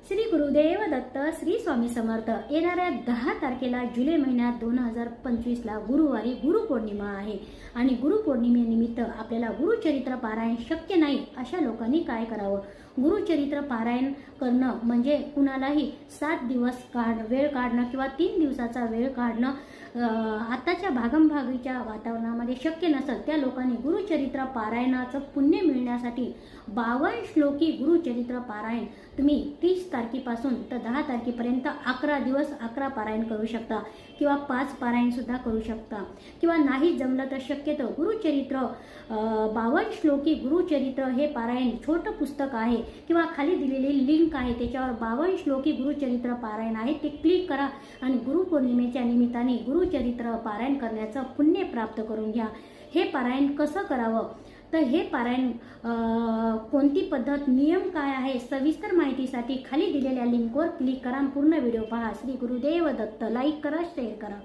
श्री गुरुदेव दत्त, श्री स्वामी समर्थ। येणाऱ्या 10 तारखेला जुलै महिन्यात 2025 ला गुरुवारी गुरुपौर्णिमा आहे आणि गुरुपौर्णिमेनिमित्त आपल्याला गुरुचरित्र पारायण शक्य नाही अशा लोकांनी काय करावं? गुरुचरित्र पारायण करणं म्हणजे कुणालाही 7 दिवस वेळ काढणं किंवा 3 दिवसाचा वेळ काढणं आताच्या भागमभागीच्या वातावरणामध्ये शक्य नसेल त्या लोकांनी गुरुचरित्र पारायणाचं पुण्य मिळण्यासाठी 52 श्लोकी गुरुचरित्र पारायण तुम्ही 30 तारखेपासून तर 10 तारखेपर्यंत 11 दिवस 11 पारायण करू शकता किंवा 5 पारायण सुद्धा करू शकता किंवा नाही जमलं तर शक्यतो गुरुचरित्र 52 श्लोकी गुरुचरित्र हे पारायण छोटं पुस्तक आहे किंवा खाली दिलेली लिंक आहे त्याच्यावर 52 श्लोकी गुरुचरित्र पारायण आहे ते क्लिक करा आणि गुरुपौर्णिमेच्या निमित्ताने गुरुचरित्र पारायण करण्याचं पुण्य प्राप्त करून घ्या। हे पारायण कसं करावं तर हे पारायण कोणती पद्धत नियम काय आहे सविस्तर माहितीसाठी खाली दिलेल्या लिंकवर क्लिक करा, पूर्ण व्हिडिओ पहा। श्री गुरुदेव दत्त। लाईक करा, शेअर करा।